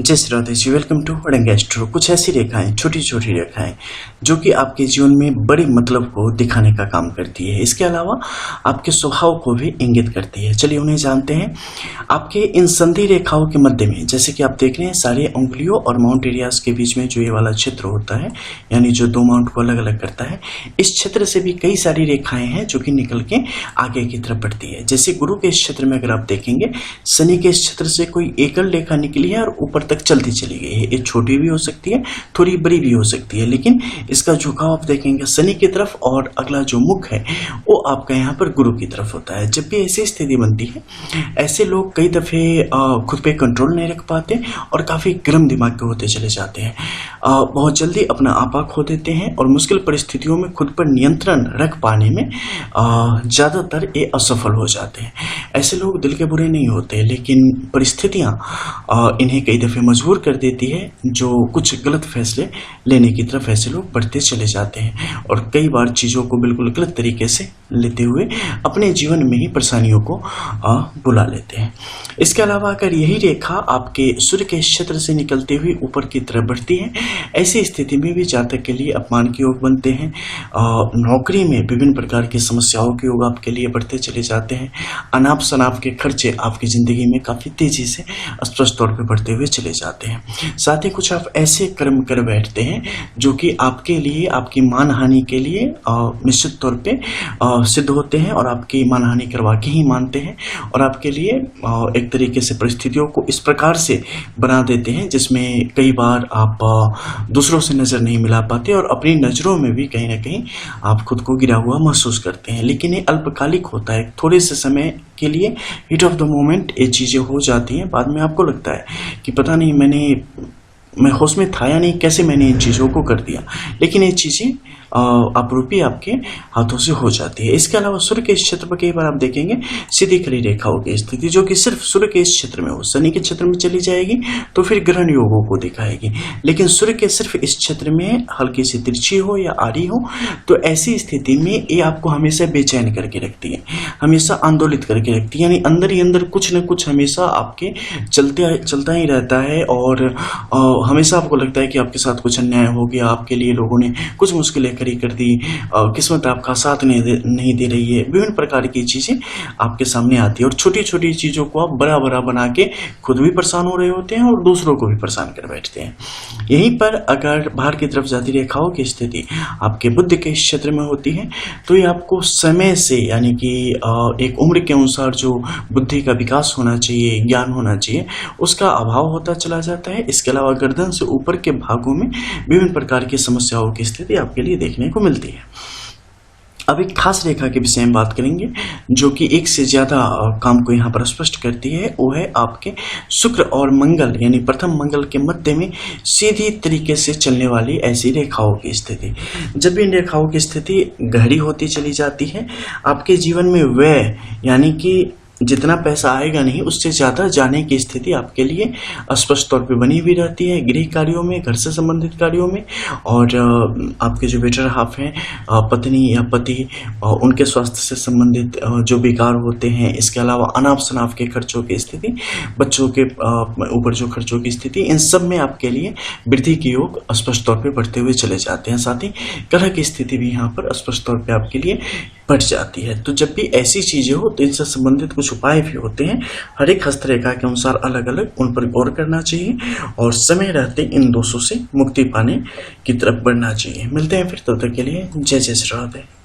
जय Shri Radhe ji. Welcome to Astro. कुछ ऐसी रेखाएं, छोटी छोटी रेखाएं जो कि आपके जीवन में बड़े मतलब को दिखाने का काम करती है। इसके अलावा आपके स्वभाव को भी इंगित करती है। चलिए उन्हें जानते हैं। आपके इन संधि रेखाओं के मध्य में, जैसे कि आप देख रहे हैं, सारे उंगलियों और माउंट एरियाज के बीच में जो ये वाला क्षेत्र होता है, यानी जो दो माउंट को अलग अलग करता है, इस क्षेत्र से भी कई सारी रेखाएं हैं जो कि निकल के आगे की तरफ बढ़ती है। जैसे गुरु के इस क्षेत्र में अगर आप देखेंगे, शनि के इस क्षेत्र से कोई एकल रेखा निकली है और ऊपर तक चलती चली गई है। ये छोटी भी हो सकती है, थोड़ी बड़ी भी हो सकती है, लेकिन इसका झुकाव आप देखेंगे शनि की तरफ, और अगला जो मुख है वो आपका यहाँ पर गुरु की तरफ होता है। जब भी ऐसी स्थिति बनती है, ऐसे लोग कई दफे खुद पे कंट्रोल नहीं रख पाते और काफी गर्म दिमाग के होते चले जाते हैं। बहुत जल्दी अपना आपा खो देते हैं और मुश्किल परिस्थितियों में खुद पर नियंत्रण रख पाने में ज्यादातर ये असफल हो जाते हैं। ऐसे लोग दिल के बुरे नहीं होते, लेकिन परिस्थितियां इन्हें कई दफे मजबूर कर देती है, जो कुछ गलत फैसले लेने की तरफ ऐसे लोग बढ़ते चले जाते हैं और कई बार चीजों को बिल्कुल गलत तरीके से लेते हुए अपने जीवन में ही परेशानियों को बुला लेते हैं। इसके अलावा अगर यही रेखा आपके सूर्य के क्षेत्र से निकलते हुए ऊपर की तरफ बढ़ती है, ऐसी स्थिति में भी जातक के लिए अपमान के योग बनते हैं। नौकरी में विभिन्न प्रकार की समस्याओं के योग आपके लिए बढ़ते चले जाते हैं। अनाप शनाप के खर्चे आपकी जिंदगी में काफी तेजी से स्पष्ट तौर पर बढ़ते हुए चले जाते हैं। साथ ही कुछ आप ऐसे कर्म कर बैठते हैं जो कि आपके लिए, आपकी मान हानि के लिए निश्चित तौर पे सिद्ध होते हैं और आपकी मान हानि करवा के ही मानते हैं, और आपके लिए एक तरीके से परिस्थितियों को इस प्रकार से बना देते हैं जिसमें कई बार आप दूसरों से नजर नहीं मिला पाते और अपनी नजरों में भी कहीं ना कहीं आप खुद को गिरा हुआ महसूस करते हैं। लेकिन ये अल्पकालिक होता है, थोड़े से समय के लिए, हीट ऑफ द मोमेंट ये चीजें हो जाती हैं। बाद में आपको लगता है कि पता नहीं मैं होश में था या नहीं, कैसे मैंने इन चीजों को कर दिया, लेकिन ये चीजें अपरूपी आपके हाथों से हो जाती है। इसके अलावा सूर्य के इस क्षेत्र पर कई बार आप देखेंगे सीधी खड़ी रेखाओं की स्थिति, जो कि सिर्फ सूर्य के इस क्षेत्र में हो। शनि के क्षेत्र में चली जाएगी तो फिर ग्रहण योगों को दिखाएगी, लेकिन सूर्य के सिर्फ इस क्षेत्र में हल्की सी तिरछी हो या आड़ी हो, तो ऐसी स्थिति में ये आपको हमेशा बेचैन करके रखती है, हमेशा आंदोलित करके रखती है। यानी अंदर ही अंदर कुछ न कुछ हमेशा आपके चलता ही रहता है और हमेशा आपको लगता है कि आपके साथ कुछ अन्याय हो गया, आपके लिए लोगों ने कुछ मुश्किलें खड़ी कर दी, किस्मत आपका साथ नहीं दे रही है। विभिन्न प्रकार की चीजें आपके सामने आती है और छोटी छोटी चीजों को आप बड़ा बड़ा बना के खुद भी परेशान हो रहे होते हैं और दूसरों को भी परेशान कर बैठते हैं। यहीं पर अगर बाहर की तरफ जाती रेखाओं की स्थिति आपके बुद्धि के क्षेत्र में होती है, तो ये आपको समय से, यानी कि एक उम्र के अनुसार जो बुद्धि का विकास होना चाहिए, ज्ञान होना चाहिए, उसका अभाव होता चला जाता है। इसके अलावा गर्दन से ऊपर के भागों में विभिन्न प्रकार की समस्याओं की स्थिति आपके लिए देखने को मिलती है। अब एक खास रेखा के विषय में बात करेंगे जो कि एक से ज्यादा काम को यहाँ पर स्पष्ट करती है। वो है आपके शुक्र और मंगल, यानी प्रथम मंगल के मध्य में सीधी तरीके से चलने वाली ऐसी रेखाओं की स्थिति। जब इन रेखाओं की स्थिति गहरी होती चली जाती है, आपके जीवन में व्यय, यानी कि जितना पैसा आएगा नहीं उससे ज्यादा जाने की स्थिति आपके लिए स्पष्ट तौर पे बनी हुई रहती है। गृह कार्यों में, घर से संबंधित कार्यों में, और आपके जो बेटर हाफ हैं, पत्नी या पति, उनके स्वास्थ्य से संबंधित जो विकार होते हैं। इसके अलावा अनाप शनाप के खर्चों की स्थिति, बच्चों के ऊपर जो खर्चों की स्थिति, इन सब में आपके लिए वृद्धि के योग स्पष्ट तौर पर बढ़ते हुए चले जाते हैं। साथ ही कलह की स्थिति भी यहाँ पर स्पष्ट तौर पर आपके लिए बढ़ जाती है। तो जब भी ऐसी चीजें हो तो इनसे संबंधित कुछ उपाय भी होते हैं। हर एक हस्तरेखा के अनुसार अलग अलग उन पर गौर करना चाहिए और समय रहते इन दोषों से मुक्ति पाने की तरफ बढ़ना चाहिए। मिलते हैं फिर, तब तक के लिए जय जय श्री राधे।